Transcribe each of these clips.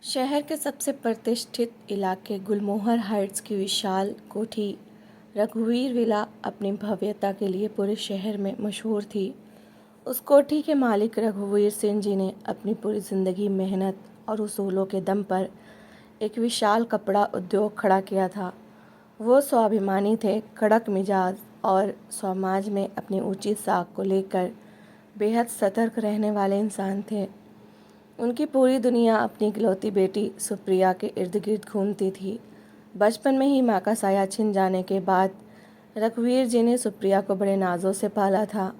शहर के सबसे प्रतिष्ठित इलाके गुलमोहर हाइट्स की विशाल कोठी रघुवीर विला अपनी भव्यता के लिए पूरे शहर में मशहूर थी। उस कोठी के मालिक रघुवीर सिंह जी ने अपनी पूरी ज़िंदगी मेहनत और उसूलों के दम पर एक विशाल कपड़ा उद्योग खड़ा किया था। वो स्वाभिमानी थे, कड़क मिजाज और समाज में अपनी ऊंची साख को लेकर बेहद सतर्क रहने वाले इंसान थे। उनकी पूरी दुनिया अपनी इकलौती बेटी सुप्रिया के इर्द गिर्द घूमती थी। बचपन में ही माँ का साया छिन जाने के बाद रघुवीर जी ने सुप्रिया को बड़े नाज़ों से पाला था।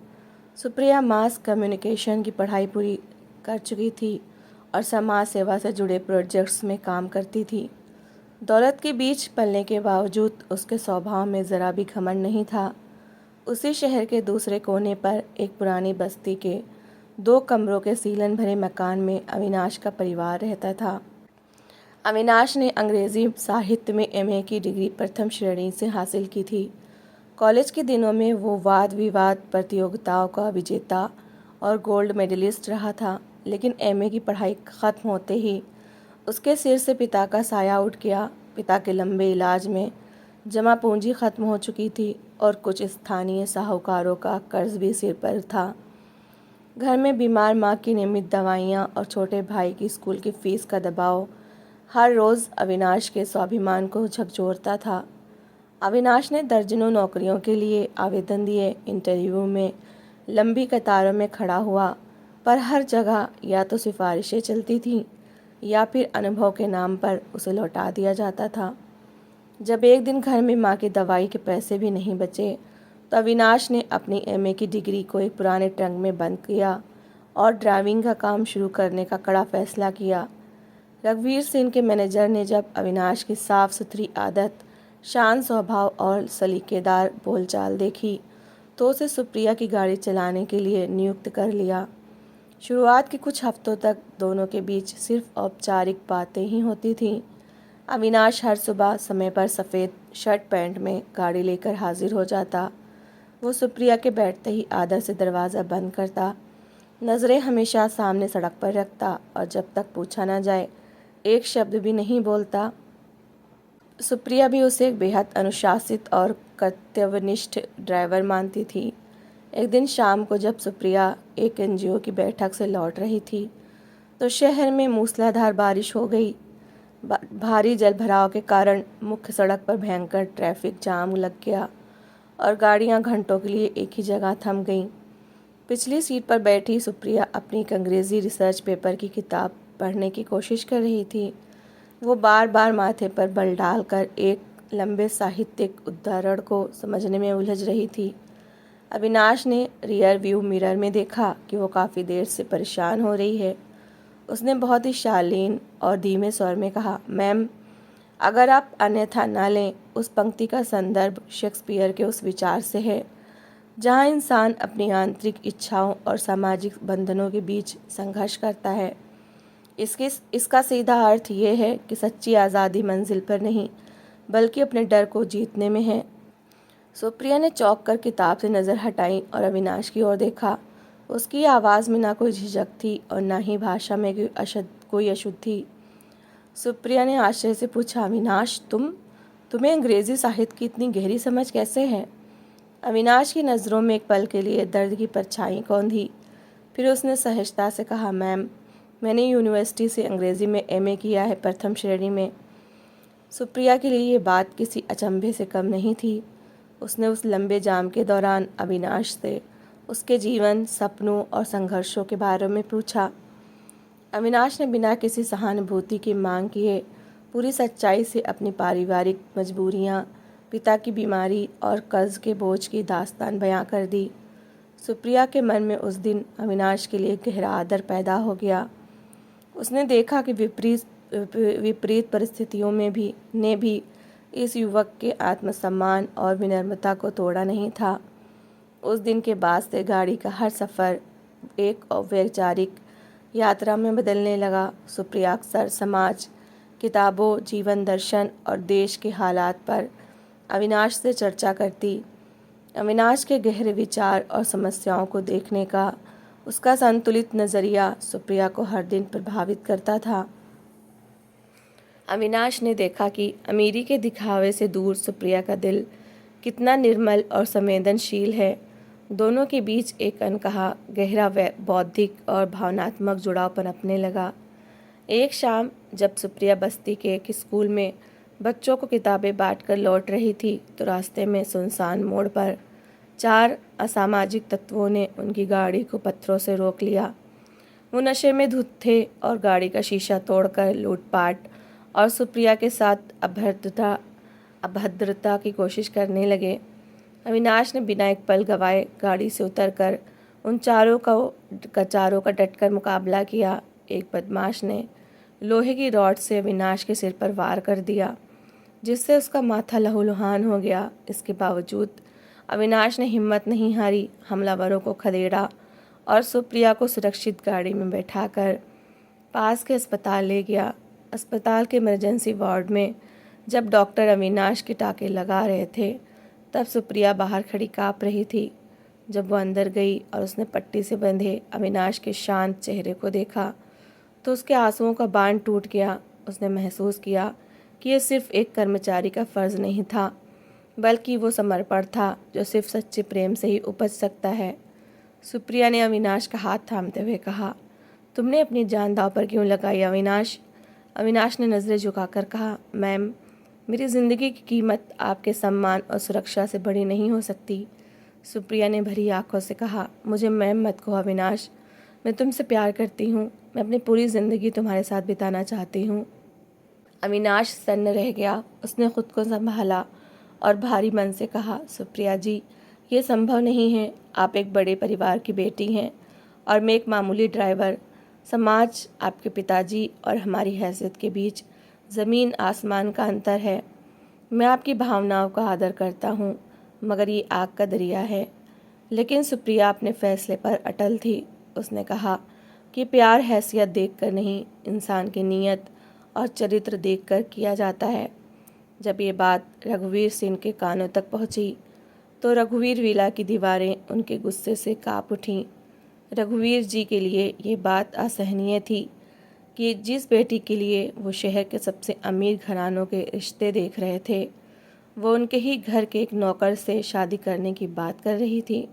सुप्रिया मास कम्युनिकेशन की पढ़ाई पूरी कर चुकी थी और समाज सेवा से जुड़े प्रोजेक्ट्स में काम करती थी। दौलत के बीच पलने के बावजूद उसके स्वभाव में ज़रा भी घमंड नहीं था। उसी शहर के दूसरे कोने पर एक पुरानी बस्ती के 2 कमरों के सीलन भरे मकान में अविनाश का परिवार रहता था। अविनाश ने अंग्रेज़ी साहित्य में एमए की डिग्री प्रथम श्रेणी से हासिल की थी। कॉलेज के दिनों में वो वाद विवाद प्रतियोगिताओं का विजेता और गोल्ड मेडलिस्ट रहा था, लेकिन एमए की पढ़ाई ख़त्म होते ही उसके सिर से पिता का साया उठ गया। पिता के लंबे इलाज में जमा पूंजी ख़त्म हो चुकी थी और कुछ स्थानीय साहूकारों का कर्ज भी सिर पर था। घर में बीमार माँ की नियमित दवाइयाँ और छोटे भाई की स्कूल की फ़ीस का दबाव हर रोज़ अविनाश के स्वाभिमान को झकझोरता था। अविनाश ने दर्जनों नौकरियों के लिए आवेदन दिए, इंटरव्यू में लंबी कतारों में खड़ा हुआ, पर हर जगह या तो सिफारिशें चलती थीं या फिर अनुभव के नाम पर उसे लौटा दिया जाता था। जब एक दिन घर में माँ की दवाई के पैसे भी नहीं बचे तो अविनाश ने अपनी एमए की डिग्री को एक पुराने ट्रंक में बंद किया और ड्राइविंग का काम शुरू करने का कड़ा फैसला किया। रघुवीर सिंह के मैनेजर ने जब अविनाश की साफ सुथरी आदत, शांत स्वभाव और सलीकेदार बोलचाल देखी तो उसे सुप्रिया की गाड़ी चलाने के लिए नियुक्त कर लिया। शुरुआत के कुछ हफ्तों तक दोनों के बीच सिर्फ औपचारिक बातें ही होती थीं। अविनाश हर सुबह समय पर सफ़ेद शर्ट पैंट में गाड़ी लेकर हाजिर हो जाता। वो सुप्रिया के बैठते ही आदर से दरवाज़ा बंद करता, नज़रें हमेशा सामने सड़क पर रखता और जब तक पूछा ना जाए एक शब्द भी नहीं बोलता। सुप्रिया भी उसे एक बेहद अनुशासित और कर्तव्यनिष्ठ ड्राइवर मानती थी। एक दिन शाम को जब सुप्रिया एक एनजीओ की बैठक से लौट रही थी तो शहर में मूसलाधार बारिश हो गई। भारी जलभराव के कारण मुख्य सड़क पर भयंकर ट्रैफिक जाम लग गया और गाड़ियां घंटों के लिए एक ही जगह थम गईं। पिछली सीट पर बैठी सुप्रिया अपनी एक अंग्रेज़ी रिसर्च पेपर की किताब पढ़ने की कोशिश कर रही थी। वो बार बार माथे पर बल डालकर एक लंबे साहित्यिक उद्धरण को समझने में उलझ रही थी। अविनाश ने रियर व्यू मिरर में देखा कि वो काफ़ी देर से परेशान हो रही है। उसने बहुत ही शालीन और धीमे स्वर में कहा, मैम, अगर आप अन्यथा ना लें, उस पंक्ति का संदर्भ शेक्सपियर के उस विचार से है जहाँ इंसान अपनी आंतरिक इच्छाओं और सामाजिक बंधनों के बीच संघर्ष करता है। इसका सीधा अर्थ ये है कि सच्ची आज़ादी मंजिल पर नहीं बल्कि अपने डर को जीतने में है। सुप्रिया ने चौंक कर किताब से नज़र हटाई और अविनाश की ओर देखा। उसकी आवाज़ में ना कोई झिझक थी और ना ही भाषा में कोई अशुद्धि। सुप्रिया ने आश्चर्य से पूछा, अविनाश, तुम्हें अंग्रेज़ी साहित्य की इतनी गहरी समझ कैसे है? अविनाश की नज़रों में एक पल के लिए दर्द की परछाई कौंधी। फिर उसने सहजता से कहा, मैम, मैंने यूनिवर्सिटी से अंग्रेज़ी में एमए किया है, प्रथम श्रेणी में। सुप्रिया के लिए ये बात किसी अचंभे से कम नहीं थी। उसने उस लंबे जाम के दौरान अविनाश से उसके जीवन, सपनों और संघर्षों के बारे में पूछा। अविनाश ने बिना किसी सहानुभूति की मांग किए पूरी सच्चाई से अपनी पारिवारिक मजबूरियां, पिता की बीमारी और कर्ज के बोझ की दास्तान बयां कर दी। सुप्रिया के मन में उस दिन अविनाश के लिए गहरा आदर पैदा हो गया। उसने देखा कि विपरीत परिस्थितियों में भी इस युवक के आत्मसम्मान और विनम्रता को तोड़ा नहीं था। उस दिन के बाद से गाड़ी का हर सफ़र एक वैचारिक यात्रा में बदलने लगा। सुप्रिया अक्सर समाज, किताबों, जीवन दर्शन और देश के हालात पर अविनाश से चर्चा करती। अविनाश के गहरे विचार और समस्याओं को देखने का उसका संतुलित नज़रिया सुप्रिया को हर दिन प्रभावित करता था। अविनाश ने देखा कि अमीरी के दिखावे से दूर सुप्रिया का दिल कितना निर्मल और संवेदनशील है। दोनों के बीच एक अनकहा गहरा बौद्धिक और भावनात्मक जुड़ाव पनपने लगा। एक शाम जब सुप्रिया बस्ती के एक स्कूल में बच्चों को किताबें बांटकर लौट रही थी तो रास्ते में सुनसान मोड़ पर 4 असामाजिक तत्वों ने उनकी गाड़ी को पत्थरों से रोक लिया। वो नशे में धुत थे और गाड़ी का शीशा तोड़कर लूटपाट और सुप्रिया के साथ अभद्रता की कोशिश करने लगे। अविनाश ने बिना एक पल गवाए गाड़ी से उतरकर उन चारों का डटकर मुकाबला किया। एक बदमाश ने लोहे की रॉड से अविनाश के सिर पर वार कर दिया, जिससे उसका माथा लहूलुहान हो गया। इसके बावजूद अविनाश ने हिम्मत नहीं हारी, हमलावरों को खदेड़ा और सुप्रिया को सुरक्षित गाड़ी में बैठाकर पास के अस्पताल ले गया। अस्पताल के इमरजेंसी वार्ड में जब डॉक्टर अविनाश के टाँके लगा रहे थे तब सुप्रिया बाहर खड़ी काँप रही थी। जब वो अंदर गई और उसने पट्टी से बंधे अविनाश के शांत चेहरे को देखा तो उसके आंसुओं का बांध टूट गया। उसने महसूस किया कि यह सिर्फ एक कर्मचारी का फ़र्ज़ नहीं था, बल्कि वो समर्पण था जो सिर्फ सच्चे प्रेम से ही उपज सकता है। सुप्रिया ने अविनाश का हाथ थामते हुए कहा, तुमने अपनी जान दांव पर क्यों लगाई अविनाश? अविनाश ने नज़रें झुकाकर कहा, मैम, मेरी ज़िंदगी की कीमत आपके सम्मान और सुरक्षा से बड़ी नहीं हो सकती। सुप्रिया ने भरी आंखों से कहा, मुझे मैम मत कहो अविनाश, मैं तुमसे प्यार करती हूँ। मैं अपनी पूरी ज़िंदगी तुम्हारे साथ बिताना चाहती हूँ। अविनाश सन्न रह गया। उसने खुद को संभाला और भारी मन से कहा, सुप्रिया जी, ये संभव नहीं है। आप एक बड़े परिवार की बेटी हैं और मैं एक मामूली ड्राइवर। समाज, आपके पिताजी और हमारी हैसियत के बीच ज़मीन आसमान का अंतर है। मैं आपकी भावनाओं का आदर करता हूँ, मगर ये आग का दरिया है। लेकिन सुप्रिया अपने फैसले पर अटल थी। उसने कहा कि प्यार हैसियत देखकर नहीं, इंसान की नीयत और चरित्र देखकर किया जाता है। जब ये बात रघुवीर सिंह के कानों तक पहुँची तो रघुवीर विला की दीवारें उनके गुस्से से काँप उठीं। रघुवीर जी के लिए ये बात असहनीय थी कि जिस बेटी के लिए वो शहर के सबसे अमीर घरानों के रिश्ते देख रहे थे, वो उनके ही घर के एक नौकर से शादी करने की बात कर रही थी।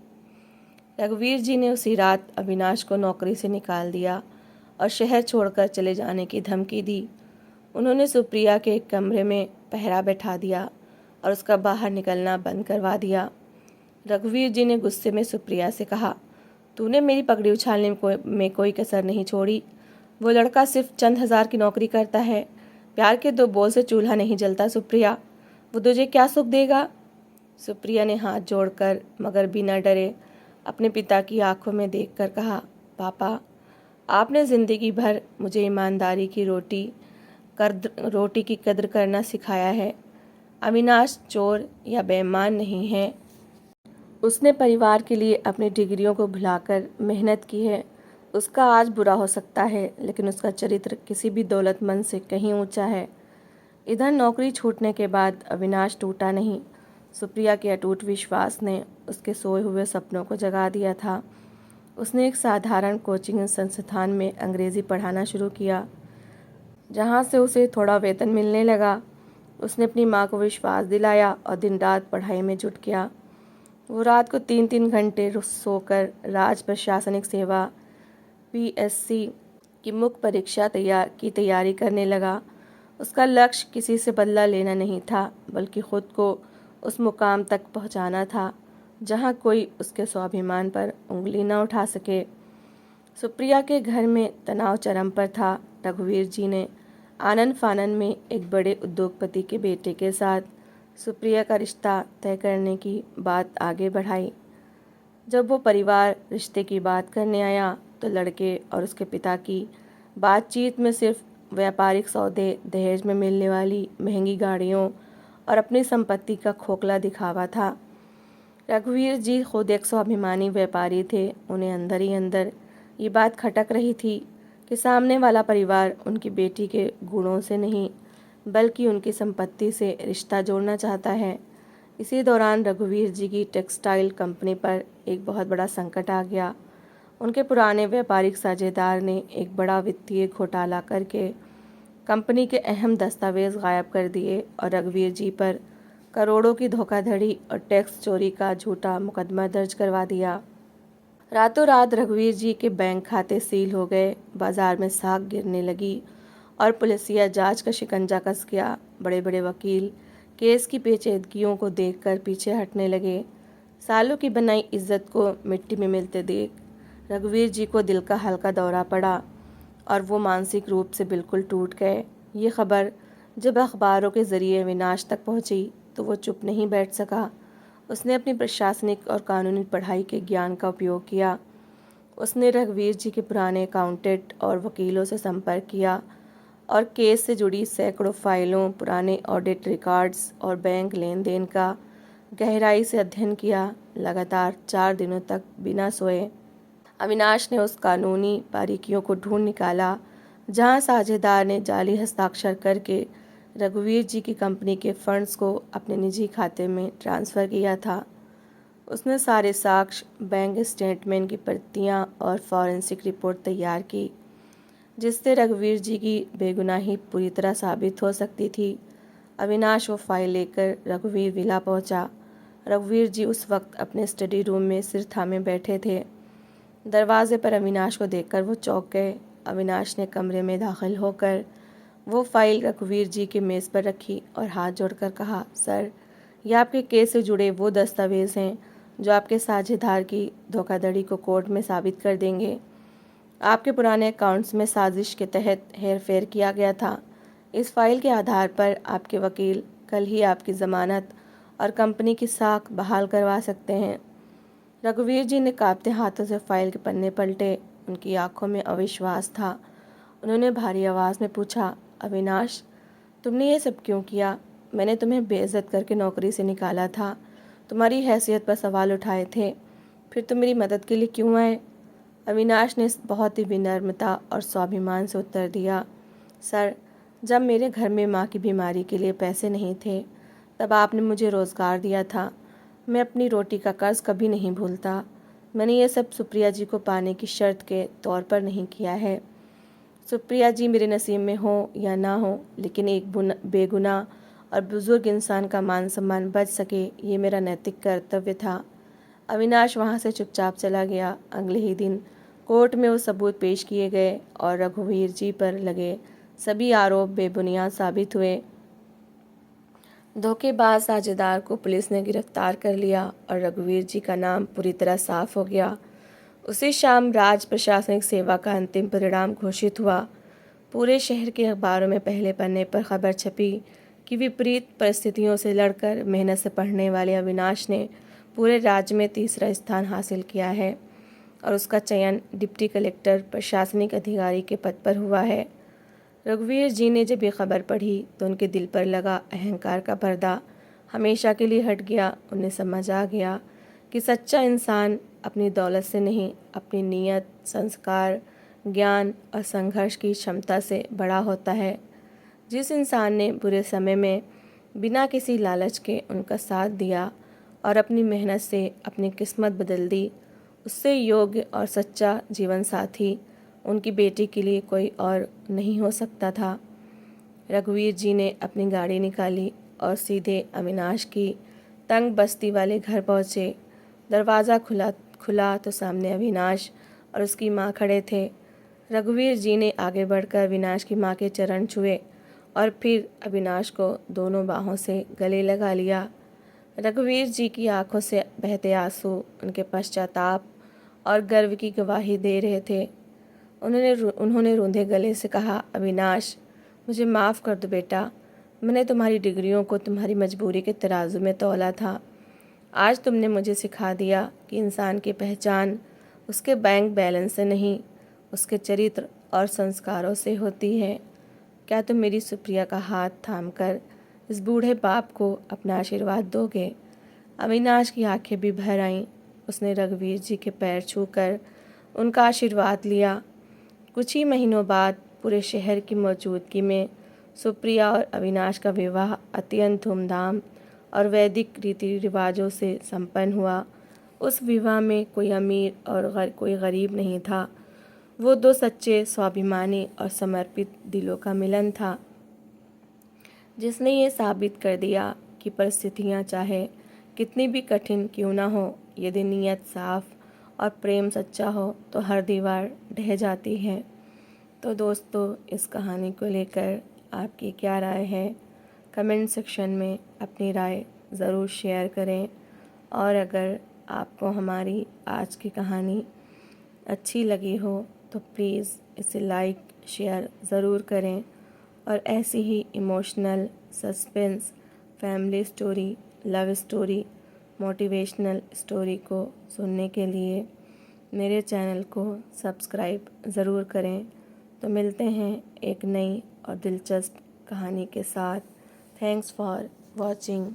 रघुवीर जी ने उसी रात अविनाश को नौकरी से निकाल दिया और शहर छोड़कर चले जाने की धमकी दी। उन्होंने सुप्रिया के एक कमरे में पहरा बैठा दिया और उसका बाहर निकलना बंद करवा दिया। रघुवीर जी ने गुस्से में सुप्रिया से कहा, तूने मेरी पगड़ी उछालने में कोई कसर नहीं छोड़ी। वो लड़का सिर्फ चंद हज़ार की नौकरी करता है। प्यार के 2 बोल से चूल्हा नहीं जलता सुप्रिया। वो तुझे क्या सुख देगा? सुप्रिया ने हाथ जोड़कर मगर बिना डरे अपने पिता की आंखों में देखकर कहा, पापा, आपने ज़िंदगी भर मुझे ईमानदारी की रोटी की कद्र करना सिखाया है। अविनाश चोर या बेईमान नहीं है। उसने परिवार के लिए अपनी डिग्रियों को भुलाकर मेहनत की है। उसका आज बुरा हो सकता है, लेकिन उसका चरित्र किसी भी दौलतमंद से कहीं ऊंचा है। इधर नौकरी छूटने के बाद अविनाश टूटा नहीं। सुप्रिया के अटूट विश्वास ने उसके सोए हुए सपनों को जगा दिया था। उसने एक साधारण कोचिंग संस्थान में अंग्रेज़ी पढ़ाना शुरू किया, जहाँ से उसे थोड़ा वेतन मिलने लगा। उसने अपनी माँ को विश्वास दिलाया और दिन रात पढ़ाई में जुट गया। वो रात को 3-3 घंटे सोकर राज प्रशासनिक सेवा PSC की मुख्य परीक्षा की तैयारी करने लगा। उसका लक्ष्य किसी से बदला लेना नहीं था, बल्कि खुद को उस मुकाम तक पहुंचाना था जहां कोई उसके स्वाभिमान पर उंगली न उठा सके। सुप्रिया के घर में तनाव चरम पर था। रघुवीर जी ने आनन फानन में एक बड़े उद्योगपति के बेटे के साथ सुप्रिया का रिश्ता तय करने की बात आगे बढ़ाई। जब वो परिवार रिश्ते की बात करने आया तो लड़के और उसके पिता की बातचीत में सिर्फ व्यापारिक सौदे, दहेज में मिलने वाली महंगी गाड़ियों और अपनी संपत्ति का खोखला दिखावा था। रघुवीर जी खुद एक स्वाभिमानी व्यापारी थे। उन्हें अंदर ही अंदर ये बात खटक रही थी कि सामने वाला परिवार उनकी बेटी के गुणों से नहीं, बल्कि उनकी संपत्ति से रिश्ता जोड़ना चाहता है। इसी दौरान रघुवीर जी की टेक्सटाइल कंपनी पर एक बहुत बड़ा संकट आ गया। उनके पुराने व्यापारिक साझेदार ने एक बड़ा वित्तीय घोटाला करके कंपनी के अहम दस्तावेज गायब कर दिए और रघुवीर जी पर करोड़ों की धोखाधड़ी और टैक्स चोरी का झूठा मुकदमा दर्ज करवा दिया। रातों रात रघुवीर जी के बैंक खाते सील हो गए, बाजार में साख गिरने लगी और पुलिसिया जांच का शिकंजा कस गया। बड़े बड़े वकील केस की पेचीदगियों को देखकर पीछे हटने लगे। सालों की बनाई इज्जत को मिट्टी में मिलते देख रघुवीर जी को दिल का हल्का दौरा पड़ा और वो मानसिक रूप से बिल्कुल टूट गए। ये खबर जब अखबारों के ज़रिए अविनाश तक पहुंची तो वो चुप नहीं बैठ सका। उसने अपनी प्रशासनिक और कानूनी पढ़ाई के ज्ञान का उपयोग किया। उसने रघुवीर जी के पुराने अकाउंटेंट और वकीलों से संपर्क किया और केस से जुड़ी सैकड़ों फाइलों, पुराने ऑडिट रिकॉर्ड्स और बैंक लेन देन का गहराई से अध्ययन किया। लगातार 4 दिनों तक बिना सोए अविनाश ने उस कानूनी बारीकियों को ढूंढ निकाला जहां साझेदार ने जाली हस्ताक्षर करके रघुवीर जी की कंपनी के फंड्स को अपने निजी खाते में ट्रांसफ़र किया था। उसने सारे साक्ष्य, बैंक स्टेटमेंट की प्रतियां और फॉरेंसिक रिपोर्ट तैयार की जिससे रघुवीर जी की बेगुनाही पूरी तरह साबित हो सकती थी। अविनाश वो फाइल लेकर रघुवीर विला पहुंचा। रघुवीर जी उस वक्त अपने स्टडी रूम में सिर थामे बैठे थे। दरवाजे पर अविनाश को देखकर वो चौंक गए। अविनाश ने कमरे में दाखिल होकर वो फाइल रघुवीर जी के मेज़ पर रखी और हाथ जोड़कर कहा, सर, यह आपके केस से जुड़े वो दस्तावेज़ हैं जो आपके साझेदार की धोखाधड़ी को कोर्ट में साबित कर देंगे। आपके पुराने अकाउंट्स में साजिश के तहत हेरफेर किया गया था। इस फाइल के आधार पर आपके वकील कल ही आपकी ज़मानत और कंपनी की साख बहाल करवा सकते हैं। रघुवीर जी ने कांपते हाथों से फाइल के पन्ने पलटे। उनकी आंखों में अविश्वास था। उन्होंने भारी आवाज़ में पूछा, अविनाश, तुमने ये सब क्यों किया? मैंने तुम्हें बेइज्जत करके नौकरी से निकाला था, तुम्हारी हैसियत पर सवाल उठाए थे, फिर तुम मेरी मदद के लिए क्यों आए? अविनाश ने बहुत ही विनम्रता और स्वाभिमान से उत्तर दिया, सर, जब मेरे घर में माँ की बीमारी के लिए पैसे नहीं थे तब आपने मुझे रोज़गार दिया था। मैं अपनी रोटी का कर्ज कभी नहीं भूलता। मैंने ये सब सुप्रिया जी को पाने की शर्त के तौर पर नहीं किया है। सुप्रिया जी मेरे नसीब में हो या ना हो, लेकिन एक बेगुनाह और बुजुर्ग इंसान का मान सम्मान बच सके, ये मेरा नैतिक कर्तव्य था। अविनाश वहाँ से चुपचाप चला गया। अगले ही दिन कोर्ट में वो सबूत पेश किए गए और रघुवीर जी पर लगे सभी आरोप बेबुनियाद साबित हुए। धोखेबाज साझेदार को पुलिस ने गिरफ्तार कर लिया और रघुवीर जी का नाम पूरी तरह साफ हो गया। उसी शाम राज प्रशासनिक सेवा का अंतिम परिणाम घोषित हुआ। पूरे शहर के अखबारों में पहले पन्ने पर खबर छपी कि विपरीत परिस्थितियों से लड़कर मेहनत से पढ़ने वाले अविनाश ने पूरे राज्य में तीसरा स्थान हासिल किया है और उसका चयन डिप्टी कलेक्टर प्रशासनिक अधिकारी के पद पर हुआ है। रघुवीर जी ने जब ये खबर पढ़ी तो उनके दिल पर लगा अहंकार का पर्दा हमेशा के लिए हट गया। उन्हें समझ आ गया कि सच्चा इंसान अपनी दौलत से नहीं, अपनी नीयत, संस्कार, ज्ञान और संघर्ष की क्षमता से बड़ा होता है। जिस इंसान ने बुरे समय में बिना किसी लालच के उनका साथ दिया और अपनी मेहनत से अपनी किस्मत बदल दी, उससे योग्य और सच्चा जीवन साथी उनकी बेटी के लिए कोई और नहीं हो सकता था। रघुवीर जी ने अपनी गाड़ी निकाली और सीधे अविनाश की तंग बस्ती वाले घर पहुँचे। दरवाज़ा खुला तो सामने अविनाश और उसकी माँ खड़े थे। रघुवीर जी ने आगे बढ़कर अविनाश की माँ के चरण छुए और फिर अविनाश को दोनों बाहों से गले लगा लिया। रघुवीर जी की आंखों से बहते आंसू उनके पश्चाताप और गर्व की गवाही दे रहे थे। उन्होंने रूंधे गले से कहा, अविनाश, मुझे माफ़ कर दो बेटा। मैंने तुम्हारी डिग्रियों को तुम्हारी मजबूरी के तराजू में तौला था। आज तुमने मुझे सिखा दिया कि इंसान की पहचान उसके बैंक बैलेंस से नहीं, उसके चरित्र और संस्कारों से होती है। क्या तुम मेरी सुप्रिया का हाथ थामकर इस बूढ़े बाप को अपना आशीर्वाद दोगे? अविनाश की आंखें भी भर आईं। उसने रघुवीर जी के पैर छूकर उनका आशीर्वाद लिया। कुछ ही महीनों बाद पूरे शहर की मौजूदगी में सुप्रिया और अविनाश का विवाह अत्यंत धूमधाम और वैदिक रीति रिवाजों से संपन्न हुआ। उस विवाह में कोई अमीर और कोई गरीब नहीं था। वो दो सच्चे, स्वाभिमानी और समर्पित दिलों का मिलन था, जिसने ये साबित कर दिया कि परिस्थितियाँ चाहे कितनी भी कठिन क्यों ना हो, यदि नीयत साफ और प्रेम सच्चा हो तो हर दीवार ढह जाती है। तो दोस्तों, इस कहानी को लेकर आपकी क्या राय है? कमेंट सेक्शन में अपनी राय ज़रूर शेयर करें। और अगर आपको हमारी आज की कहानी अच्छी लगी हो तो प्लीज़ इसे लाइक शेयर ज़रूर करें। और ऐसी ही emotional, suspense, family story, love story, motivational story को सुनने के लिए मेरे चैनल को सब्सक्राइब ज़रूर करें। तो मिलते हैं एक नई और दिलचस्प कहानी के साथ। Thanks for watching.